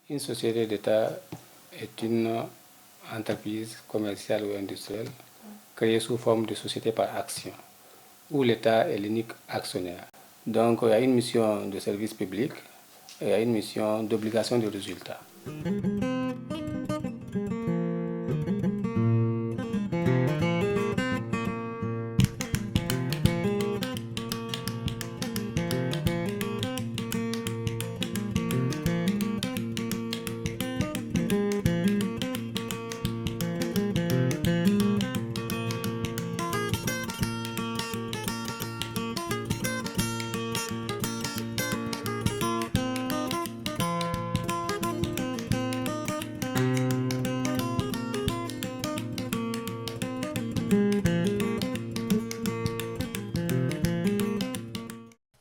Une société d'État est une entreprise commerciale ou industrielle créée sous forme de société par action, où l'État est l'unique actionnaire. Donc, il y a une mission de service public et il y a une mission d'obligation de résultat.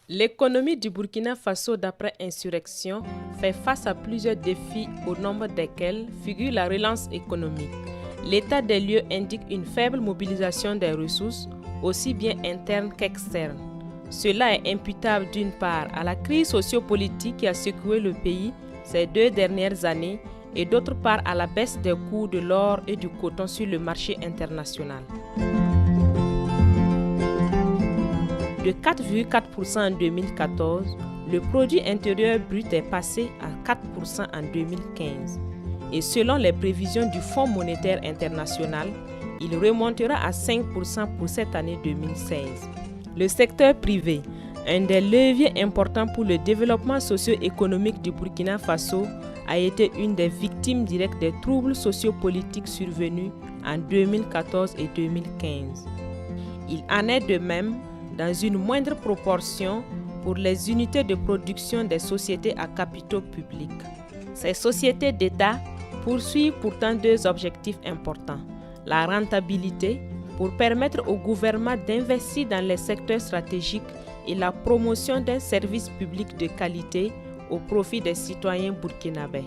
L'économie du Burkina Faso d'après-insurrection fait face à plusieurs défis au nombre desquels figure la relance économique. L'état des lieux indique une faible mobilisation des ressources, aussi bien internes qu'externes. Cela est imputable d'une part à la crise sociopolitique qui a secoué le pays ces 2 dernières années et d'autre part à la baisse des coûts de l'or et du coton sur le marché international. De 4,4% en 2014, le produit intérieur brut est passé à 4% en 2015. Et selon les prévisions du Fonds monétaire international, il remontera à 5% pour cette année 2016. Le secteur privé, un des leviers importants pour le développement socio-économique du Burkina Faso, a été une des victimes directes des troubles sociopolitiques survenus en 2014 et 2015. Il en est de même dans une moindre proportion pour les unités de production des sociétés à capitaux publics. Ces sociétés d'État poursuivent pourtant 2 objectifs importants. La rentabilité, pour permettre au gouvernement d'investir dans les secteurs stratégiques, et la promotion d'un service public de qualité au profit des citoyens burkinabés.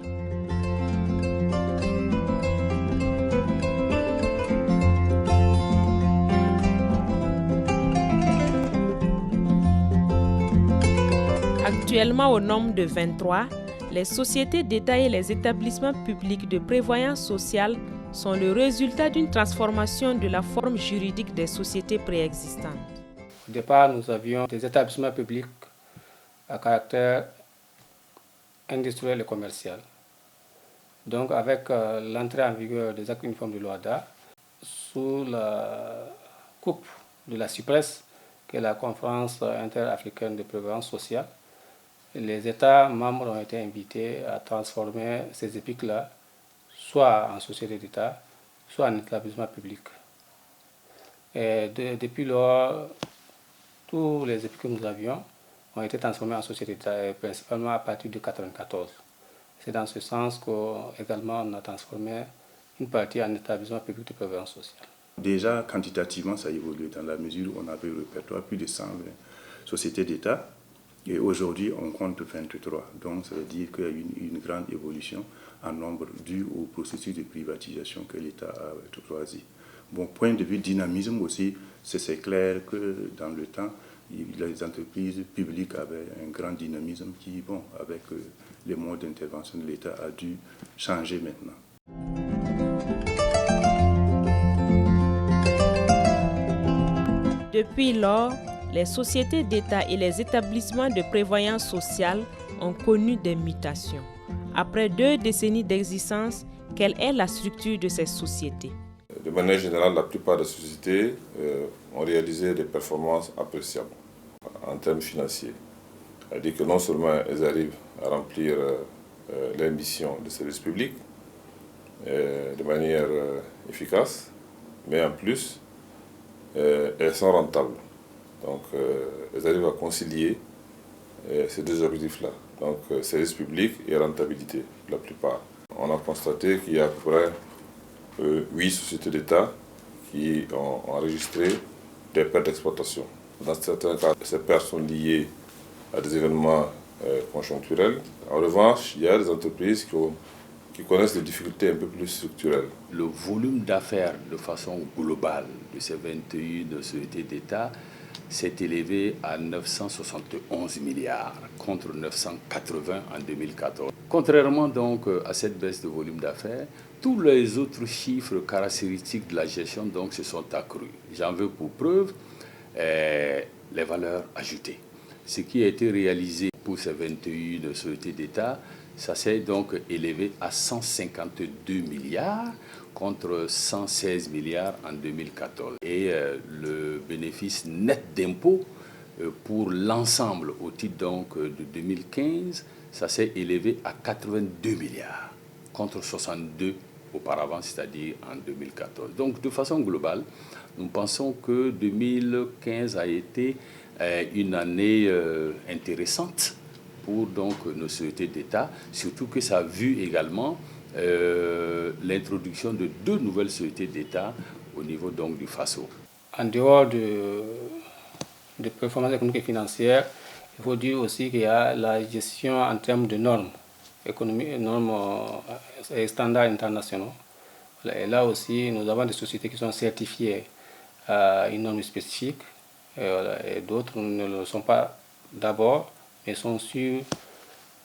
Actuellement au nombre de 23, les sociétés d'État et les établissements publics de prévoyance sociale sont le résultat d'une transformation de la forme juridique des sociétés préexistantes. Au départ, nous avions des établissements publics à caractère industriel et commercial. Donc, avec l'entrée en vigueur des actes uniformes de l'OHADA, sous la coupe de la CIPRES, qui est la conférence interafricaine de prévoyance sociale, les États membres ont été invités à transformer ces EPIC-là soit en société d'État, soit en établissement public. Et depuis lors, tous les EPIC que nous avions ont été transformés en société d'État, principalement à partir de 1994. C'est dans ce sens qu'également on a transformé une partie en établissement public de prévoyance sociale. Déjà, quantitativement, ça a évolué dans la mesure où on avait au répertoire plus de 120 sociétés d'État. Et aujourd'hui, on compte 23. Donc, ça veut dire qu'il y a une grande évolution en nombre dû au processus de privatisation que l'État a choisi. Bon, point de vue dynamisme aussi, c'est clair que dans le temps, les entreprises publiques avaient un grand dynamisme qui, bon, avec les modes d'intervention de l'État, a dû changer maintenant. Depuis lors, les sociétés d'État et les établissements de prévoyance sociale ont connu des mutations. Après 2 décennies d'existence, quelle est la structure de ces sociétés? De manière générale, la plupart des sociétés ont réalisé des performances appréciables en termes financiers. C'est-à-dire que non seulement elles arrivent à remplir leurs missions de service public de manière efficace, mais en plus, elles sont rentables. Donc, elles arrivent à concilier ces 2 objectifs-là. Donc, service public et rentabilité, la plupart. On a constaté qu'il y a à peu près 8 sociétés d'État qui ont enregistré des pertes d'exploitation. Dans certains cas, ces pertes sont liées à des événements conjoncturels. En revanche, il y a des entreprises qui connaissent des difficultés un peu plus structurelles. Le volume d'affaires de façon globale de ces 21 sociétés d'État s'est élevé à 971 milliards contre 980 en 2014. Contrairement donc à cette baisse de volume d'affaires, tous les autres chiffres caractéristiques de la gestion donc se sont accrus. J'en veux pour preuve les valeurs ajoutées. Ce qui a été réalisé pour ces 21 sociétés d'État, ça s'est donc élevé à 152 milliards contre 116 milliards en 2014. Et le bénéfice net d'impôt pour l'ensemble au titre donc de 2015, ça s'est élevé à 82 milliards contre 62 auparavant, c'est-à-dire en 2014. Donc de façon globale, nous pensons que 2015 a été une année intéressante pour donc nos sociétés d'État, surtout que ça a vu également l'introduction de 2 nouvelles sociétés d'État au niveau donc du FASO. En dehors de performances économiques et financières, il faut dire aussi qu'il y a la gestion en termes de normes économiques, normes et standards internationaux. Et là aussi, nous avons des sociétés qui sont certifiées à une norme spécifique et d'autres ne le sont pas d'abord, mais sont sur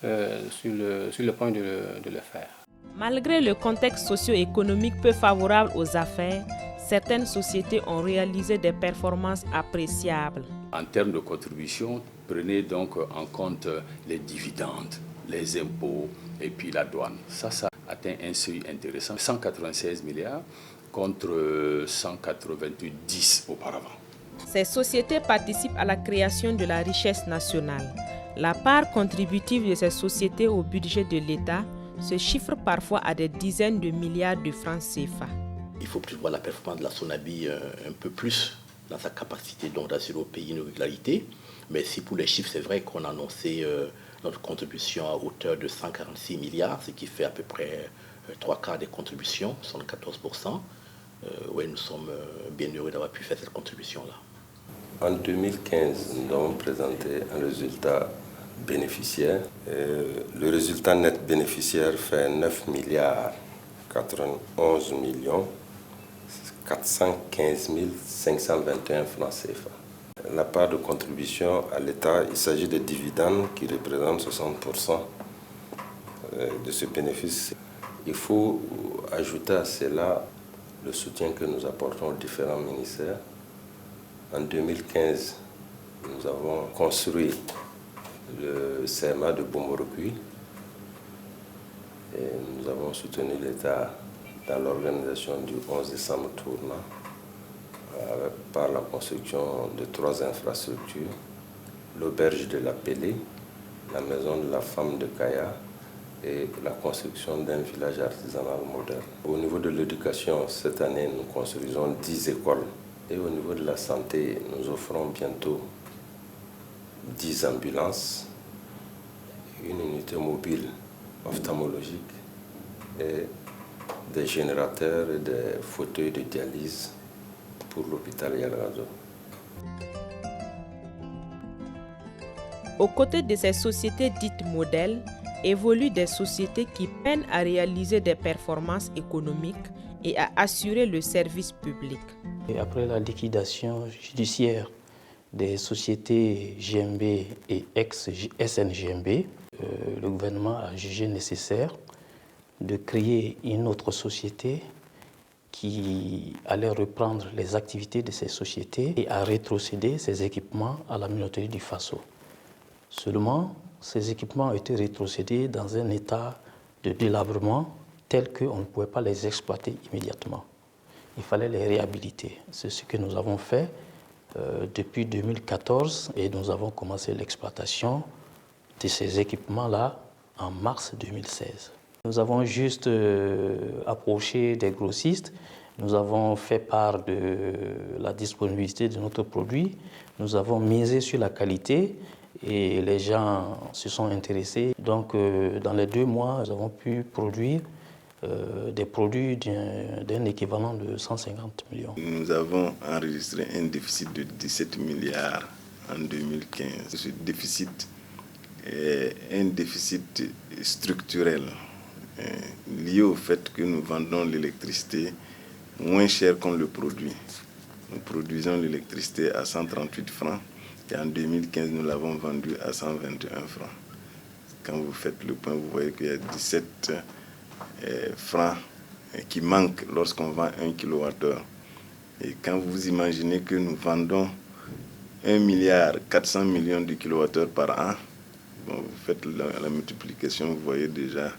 le point de le faire. Malgré le contexte socio-économique peu favorable aux affaires, certaines sociétés ont réalisé des performances appréciables. En termes de contribution, prenez donc en compte les dividendes, les impôts et puis la douane. Ça atteint un seuil intéressant, 196 milliards contre 190 auparavant. Ces sociétés participent à la création de la richesse nationale. La part contributive de ces sociétés au budget de l'État se chiffre parfois à des dizaines de milliards de francs CFA. Il faut plus voir la performance de la SONABI un peu plus dans sa capacité d'assurer au pays une régularité. Mais si pour les chiffres, c'est vrai qu'on a annoncé notre contribution à hauteur de 146 milliards, ce qui fait à peu près 3/4 des contributions, 74%. Oui, nous sommes bien heureux d'avoir pu faire cette contribution-là. En 2015, nous avons présenté un résultat bénéficiaire. Le résultat net bénéficiaire fait 9 milliards 91 millions 415 521 francs CFA. La part de contribution à l'État, il s'agit des dividendes qui représentent 60% de ce bénéfice. Il faut ajouter à cela le soutien que nous apportons aux différents ministères. En 2015, nous avons construit le CMA de Bomorogui et nous avons soutenu l'État dans l'organisation du 11 décembre tournant par la construction de 3 infrastructures, l'auberge de la Pélée, la maison de la femme de Kaya et la construction d'un village artisanal moderne. Au niveau de l'éducation, cette année, nous construisons 10 écoles. Et au niveau de la santé, nous offrons bientôt 10 ambulances, une unité mobile ophtalmologique et des générateurs et des fauteuils de dialyse pour l'hôpital Yalgazo. Aux côtés de ces sociétés dites modèles, évoluent des sociétés qui peinent à réaliser des performances économiques et à assurer le service public. Et après la liquidation judiciaire des sociétés GMB et ex-SNGMB, le gouvernement a jugé nécessaire de créer une autre société qui allait reprendre les activités de ces sociétés et à rétrocéder ces équipements à la minoterie du Faso. Seulement, ces équipements ont été rétrocédés dans un état de délabrement tel qu'on ne pouvait pas les exploiter immédiatement. Il fallait les réhabiliter. C'est ce que nous avons fait depuis 2014 et nous avons commencé l'exploitation de ces équipements-là en mars 2016. Nous avons juste approché des grossistes, nous avons fait part de la disponibilité de notre produit, nous avons misé sur la qualité et les gens se sont intéressés. Donc dans les 2 mois, nous avons pu produire des produits d'un équivalent de 150 millions. Nous avons enregistré un déficit de 17 milliards en 2015. Ce déficit est un déficit structurel lié au fait que nous vendons l'électricité moins cher qu'on le produit. nous produisons l'électricité à 138 francs et en 2015, nous l'avons vendue à 121 francs. Quand vous faites le point, vous voyez qu'il y a 17 francs qui manquent lorsqu'on vend 1 kWh. Et quand vous imaginez que nous vendons 1,4 milliard de kWh par an, bon, vous faites la multiplication, vous voyez déjà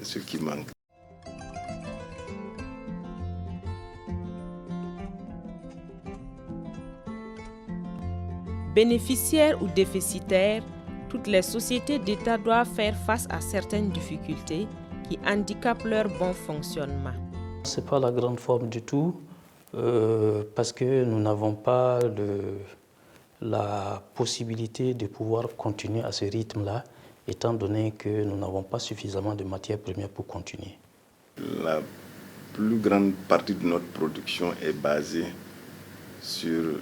ce qui manque. Bénéficiaires ou déficitaires, toutes les sociétés d'État doivent faire face à certaines difficultés qui handicapent leur bon fonctionnement. Ce n'est pas la grande forme du tout, parce que nous n'avons pas la possibilité de pouvoir continuer à ce rythme-là, étant donné que nous n'avons pas suffisamment de matières premières pour continuer. La plus grande partie de notre production est basée sur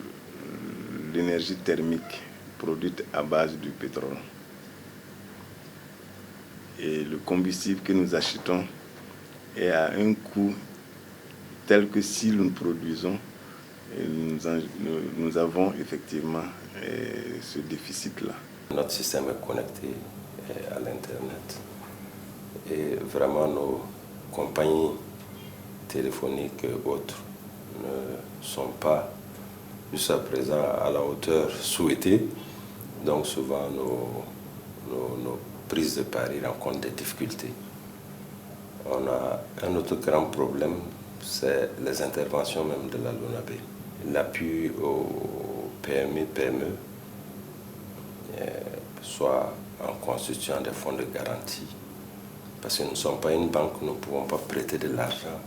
l'énergie thermique produite à base du pétrole. Et le combustible que nous achetons est à un coût tel que si nous le produisons, nous avons effectivement ce déficit-là. Notre système est connecté à l'Internet et vraiment nos compagnies téléphoniques et autres ne sont pas jusqu'à présent à la hauteur souhaitée. Donc souvent nos prises de pari rencontrent des difficultés. On a un autre grand problème, c'est les interventions même de la LONABE. L'appui aux PME, soit en constituant des fonds de garantie. Parce que nous ne sommes pas une banque, nous ne pouvons pas prêter de l'argent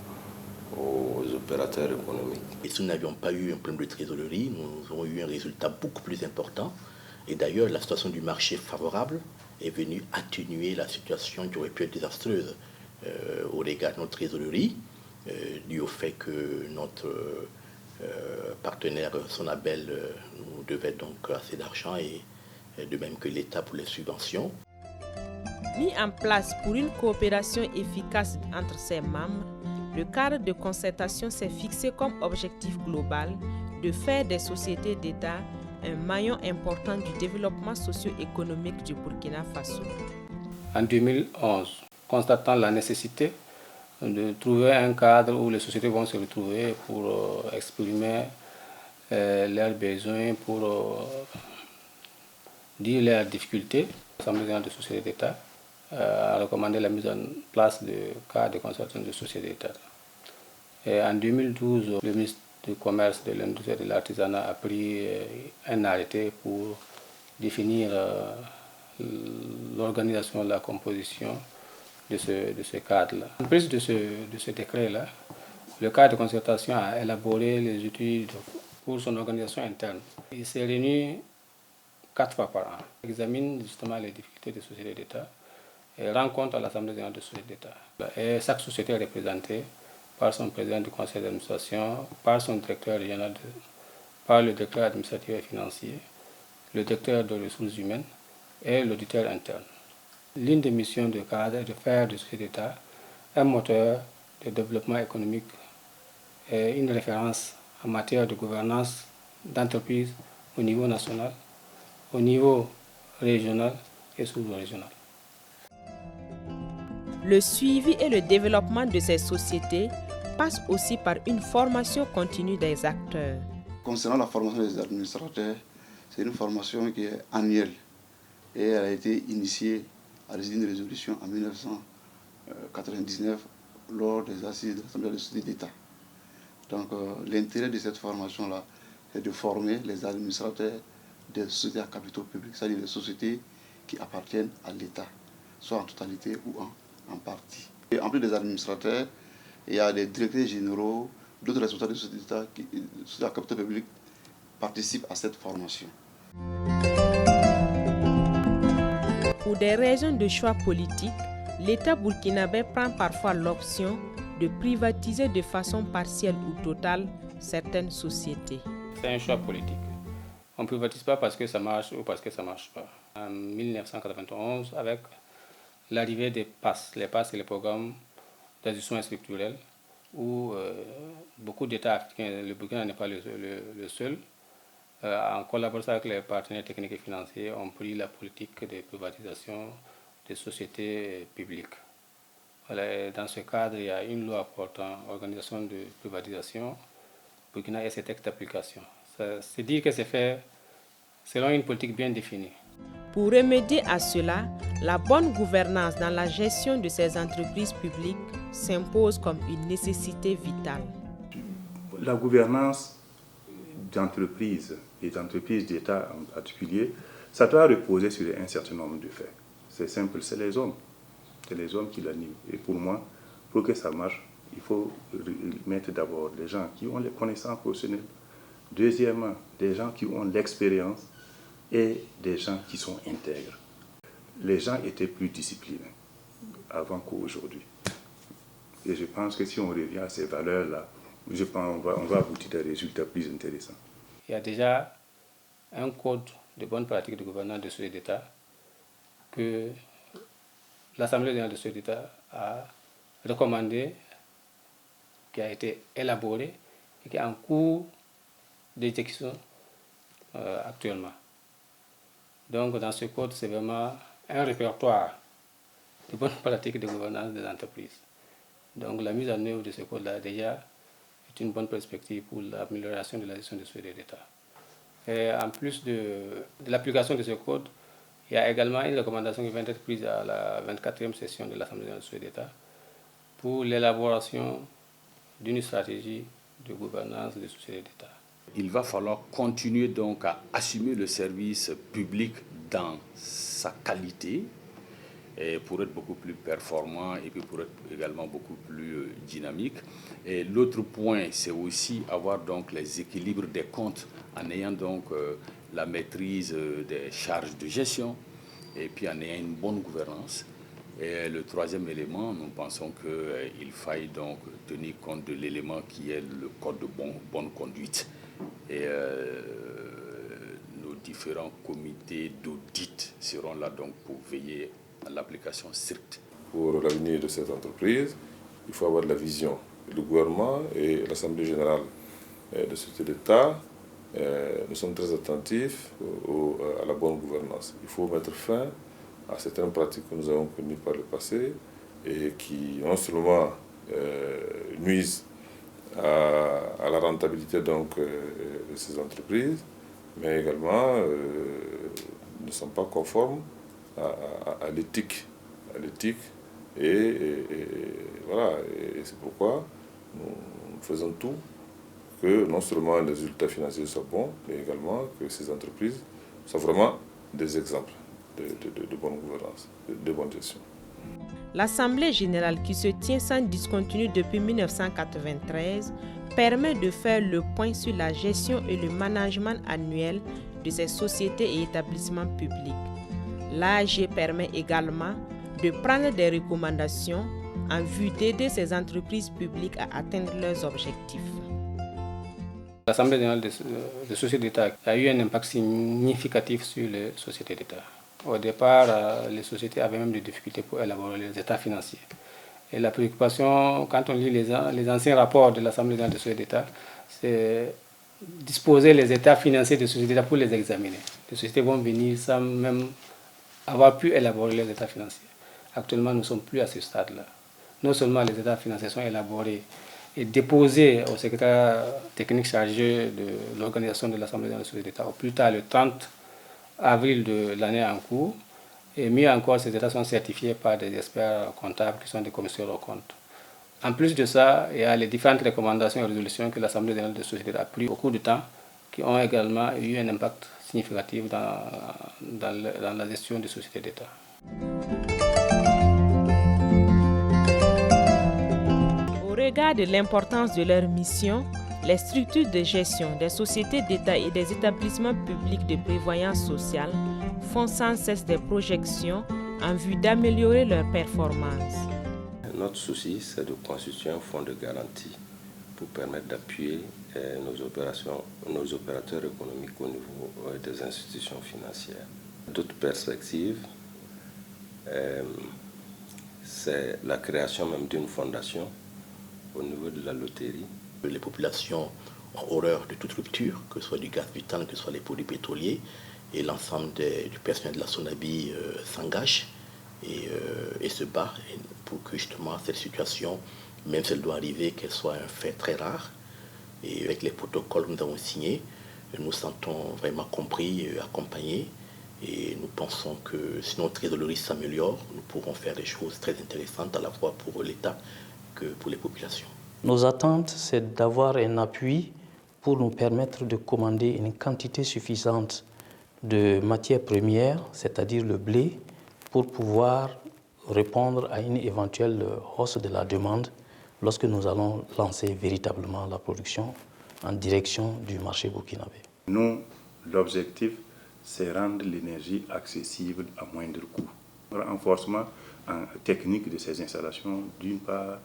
aux opérateurs économiques. Et si nous n'avions pas eu un problème de trésorerie, nous aurions eu un résultat beaucoup plus important. Et d'ailleurs, la situation du marché favorable est venue atténuer la situation qui aurait pu être désastreuse au regard de notre trésorerie, dû au fait que notre partenaire Sonabel nous devait donc assez d'argent et de même que l'État pour les subventions. Mis en place pour une coopération efficace entre ses membres, le cadre de concertation s'est fixé comme objectif global de faire des sociétés d'État un maillon important du développement socio-économique du Burkina Faso. En 2011, constatant la nécessité de trouver un cadre où les sociétés vont se retrouver pour exprimer leurs besoins, pour dire leurs difficultés, l'Assemblée générale de sociétés d'État a recommandé la mise en place du cadre de concertation de sociétés d'État. Et en 2012, le ministre du Commerce, de l'Industrie et de l'Artisanat a pris un arrêté pour définir l'organisation, la composition de ce cadre-là. En plus de ce décret-là, le cadre de concertation a élaboré les outils pour son organisation interne. Il s'est réuni 4 fois par an. Il examine justement les difficultés des sociétés d'État et rencontre à l'Assemblée générale des sociétés d'État. Et chaque société est représentée par son président du conseil d'administration, par son directeur régional, par le directeur administratif et financier, le directeur des ressources humaines et l'auditeur interne. L'une des missions de cadre est de faire de sociétés d'État un moteur de développement économique et une référence en matière de gouvernance d'entreprise au niveau national, au niveau régional et sous-régional. Le suivi et le développement de ces sociétés passe aussi par une formation continue des acteurs. Concernant la formation des administrateurs, c'est une formation qui est annuelle et elle a été initiée à l'issue d'une résolution en 1999 lors des assises de l'Assemblée de sociétés d'État. Donc l'intérêt de cette formation-là, c'est de former les administrateurs des sociétés à capitaux publics, c'est-à-dire des sociétés qui appartiennent à l'État, soit en totalité ou en partie. Et en plus des administrateurs, il y a des directeurs généraux, d'autres responsables de sociétés d'État qui, sociétés à capitaux publics, participent à cette formation. Pour des raisons de choix politiques, l'État burkinabé prend parfois l'option de privatiser de façon partielle ou totale certaines sociétés. C'est un choix politique. On ne privatise pas parce que ça marche ou parce que ça ne marche pas. En 1991, avec l'arrivée des PAS, les PAS c'est les programmes d'ajustement structurel, où beaucoup d'États africains, le Burkina n'est pas le seul, en collaboration avec les partenaires techniques et financiers, ont pris la politique de privatisation des sociétés publiques. Voilà, et dans ce cadre, il y a une loi portant organisation de privatisation, Burkina et ses textes d'application. C'est dire que c'est fait selon une politique bien définie. Pour remédier à cela, la bonne gouvernance dans la gestion de ces entreprises publiques s'impose comme une nécessité vitale. La gouvernance d'entreprises et d'entreprises d'État en particulier, ça doit reposer sur un certain nombre de faits. C'est simple, c'est les hommes. C'est les hommes qui l'animent. Et pour moi, pour que ça marche, il faut mettre d'abord les gens qui ont les connaissances professionnelles. Deuxièmement, des gens qui ont l'expérience et des gens qui sont intègres. Les gens étaient plus disciplinés avant qu'aujourd'hui. Et je pense que si on revient à ces valeurs-là, je pense qu'on va aboutir à des résultats plus intéressants. Il y a déjà un code de bonne pratique de gouvernance de sociétés d'État que l'Assemblée générale de sociétés d'État a recommandé, qui a été élaboré et qui est en cours d'exécution actuellement. Donc dans ce code, c'est vraiment un répertoire de bonnes pratiques de gouvernance des entreprises. Donc la mise en œuvre de ce code-là déjà est une bonne perspective pour l'amélioration de la gestion des sociétés d'État. Et en plus de l'application de ce code, il y a également une recommandation qui vient d'être prise à la 24e session de l'Assemblée générale des sociétés d'État pour l'élaboration d'une stratégie de gouvernance des sociétés d'État. Il va falloir continuer donc à assumer le service public dans sa qualité et pour être beaucoup plus performant et puis pour être également beaucoup plus dynamique. Et l'autre point, c'est aussi avoir donc les équilibres des comptes en ayant donc la maîtrise des charges de gestion et puis en ayant une bonne gouvernance. Et le troisième élément, nous pensons qu'il faille donc tenir compte de l'élément qui est le code de bonne conduite. Et nos différents comités d'audit seront là donc pour veiller à l'application stricte. Pour l'avenir de cette entreprise, il faut avoir de la vision. Le gouvernement et l'Assemblée générale de société d'État, nous sommes très attentifs à la bonne gouvernance. Il faut mettre fin à certaines pratiques que nous avons connues par le passé et qui non seulement nuisent à la rentabilité donc, de ces entreprises, mais également ne sont pas conformes à l'éthique. Et voilà, et c'est pourquoi nous faisons tout que non seulement les résultats financiers soient bons, mais également que ces entreprises soient vraiment des exemples de bonne gouvernance, de bonne gestion. L'Assemblée générale qui se tient sans discontinu depuis 1993 permet de faire le point sur la gestion et le management annuel de ces sociétés et établissements publics. L'AG permet également de prendre des recommandations en vue d'aider ces entreprises publiques à atteindre leurs objectifs. L'Assemblée générale des sociétés d'État a eu un impact significatif sur les sociétés d'État. Au départ, les sociétés avaient même des difficultés pour élaborer les états financiers. Et la préoccupation, quand on lit les anciens rapports de l'Assemblée générale des sociétés d'État, c'est disposer les états financiers des sociétés d'État pour les examiner. Les sociétés vont venir sans même avoir pu élaborer les états financiers. Actuellement, nous ne sommes plus à ce stade-là. Non seulement les états financiers sont élaborés et déposés au secrétaire technique chargé de l'organisation de l'Assemblée générale des sociétés d'État, au plus tard le 30 avril de l'année en cours, et mieux encore, ces états sont certifiés par des experts comptables qui sont des commissaires aux comptes. En plus de ça, il y a les différentes recommandations et résolutions que l'Assemblée générale des sociétés a prises au cours du temps, qui ont également eu un impact significatif dans la gestion des sociétés d'État. Au regard de l'importance de leur mission, les structures de gestion des sociétés d'État et des établissements publics de prévoyance sociale font sans cesse des projections en vue d'améliorer leur performance. Notre souci, c'est de constituer un fonds de garantie pour permettre d'appuyer nos opérateurs économiques au niveau des institutions financières. D'autres perspectives, c'est la création même d'une fondation au niveau de la loterie. Les populations ont horreur de toute rupture, que ce soit du gaz butane, que ce soit les produits pétroliers, et l'ensemble du personnel de la SONABI s'engage et se bat pour que justement cette situation, même si elle doit arriver, qu'elle soit un fait très rare. Et avec les protocoles que nous avons signés, nous nous sentons vraiment compris, accompagnés. Et nous pensons que si notre trésorerie s'améliore, nous pourrons faire des choses très intéressantes à la fois pour l'État que pour les populations. Nos attentes, c'est d'avoir un appui pour nous permettre de commander une quantité suffisante de matières premières, c'est-à-dire le blé, pour pouvoir répondre à une éventuelle hausse de la demande lorsque nous allons lancer véritablement la production en direction du marché burkinabé. Nous, l'objectif, c'est rendre l'énergie accessible à moindre coût. Renforcement technique de ces installations, d'une part.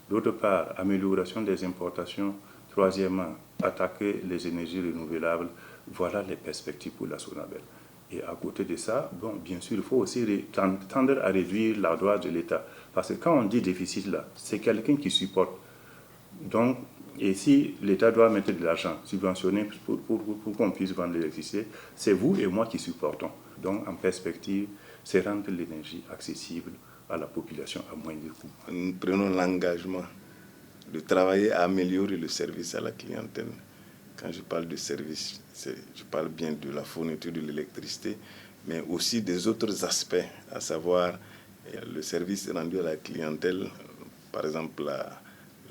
D'autre part, amélioration des importations. Troisièmement, attaquer les énergies renouvelables. Voilà les perspectives pour la SONABEL. Et à côté de ça, bon, bien sûr, il faut aussi tendre à réduire la dette de l'État. Parce que quand on dit déficit, là, c'est quelqu'un qui supporte. Donc, et si l'État doit mettre de l'argent subventionné pour qu'on puisse vendre l'électricité, c'est vous et moi qui supportons. Donc, en perspective, c'est rendre l'énergie accessible à la population à moindre coût. Nous prenons l'engagement de travailler à améliorer le service à la clientèle. Quand je parle de service, je parle bien de la fourniture de l'électricité, mais aussi des autres aspects, à savoir le service rendu à la clientèle, par exemple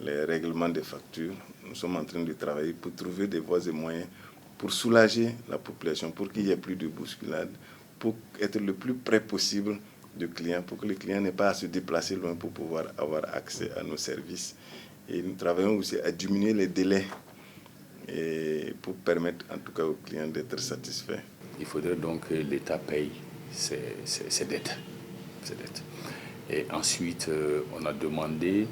les règlements des factures. Nous sommes en train de travailler pour trouver des voies et moyens pour soulager la population, pour qu'il n'y ait plus de bousculade, pour être le plus près possible du client, pour que le client n'ait pas à se déplacer loin pour pouvoir avoir accès à nos services. Et nous travaillons aussi à diminuer les délais et pour permettre en tout cas aux clients d'être satisfaits. Il faudrait donc que l'État paye ses dettes. Et ensuite, on a demandé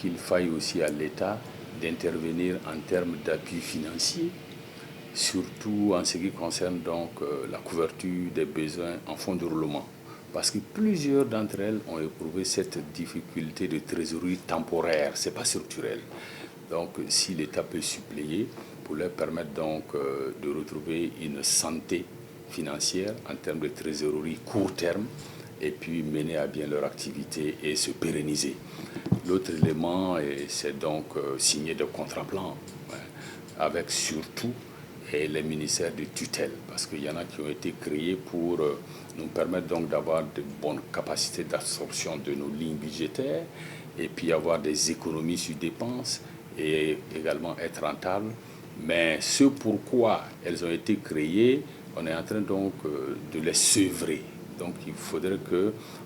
qu'il faille aussi à l'État d'intervenir en termes d'appui financier, surtout en ce qui concerne donc la couverture des besoins en fonds de roulement. Parce que plusieurs d'entre elles ont éprouvé cette difficulté de trésorerie temporaire, ce n'est pas structurel. Donc si l'État peut suppléer pour leur permettre donc de retrouver une santé financière en termes de trésorerie court terme, et puis mener à bien leur activité et se pérenniser. L'autre élément, c'est donc signer des contrats plans, avec surtout les ministères de tutelle, parce qu'il y en a qui ont été créés pour nous permettre donc d'avoir de bonnes capacités d'absorption de nos lignes budgétaires, et puis avoir des économies sur dépenses, et également être rentables. Mais ce pourquoi elles ont été créées, on est en train donc de les sevrer. Donc il faudrait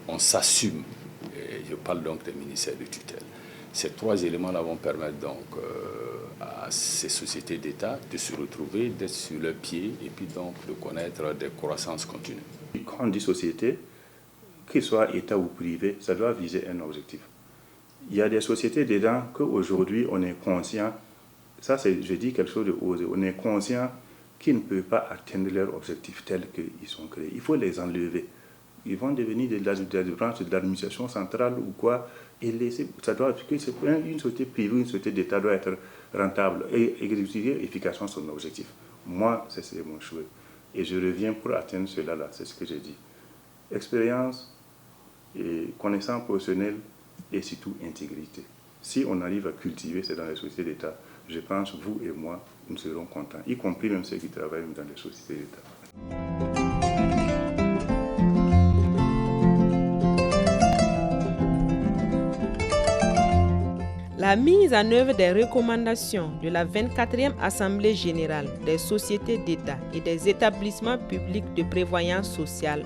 qu'on s'assume. Et je parle donc des ministères de tutelle. Ces trois éléments-là vont permettre donc à ces sociétés d'État de se retrouver, d'être sur leurs pieds et puis donc de connaître des croissances continues. Quand on dit société, qu'il soit État ou privé, ça doit viser un objectif. Il y a des sociétés dedans qu'aujourd'hui on est conscient, ça c'est, je dis quelque chose de osé, on est conscient qu'ils ne peuvent pas atteindre leur objectif tel qu'ils sont créés. Il faut les enlever. Ils vont devenir des branches de l'administration centrale ou quoi, et laisser, ça doit, une société privée, une société d'État doit être rentable et exécuter efficacement son objectif. Moi, c'est mon choix. Et je reviens pour atteindre cela-là, c'est ce que j'ai dit. Expérience, et connaissance professionnelle et surtout intégrité. Si on arrive à cultiver ça dans les sociétés d'État, je pense, vous et moi, nous serons contents, y compris même ceux qui travaillent dans les sociétés d'État. La mise en œuvre des recommandations de la 24e Assemblée générale des sociétés d'État et des établissements publics de prévoyance sociale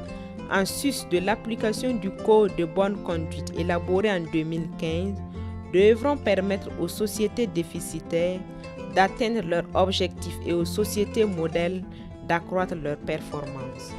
en sus de l'application du Code de bonne conduite élaboré en 2015 devront permettre aux sociétés déficitaires d'atteindre leurs objectifs et aux sociétés modèles d'accroître leurs performances.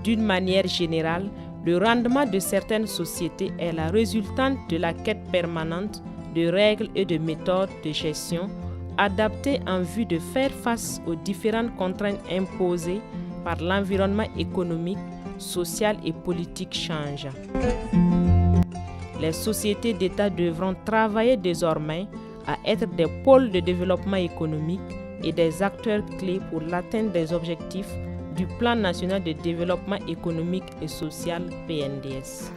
D'une manière générale, le rendement de certaines sociétés est la résultante de la quête permanente de règles et de méthodes de gestion adaptées en vue de faire face aux différentes contraintes imposées par l'environnement économique, social et politique changeant. les sociétés d'État devront travailler désormais à être des pôles de développement économique et des acteurs clés pour l'atteinte des objectifs du Plan national de développement économique et social PNDS.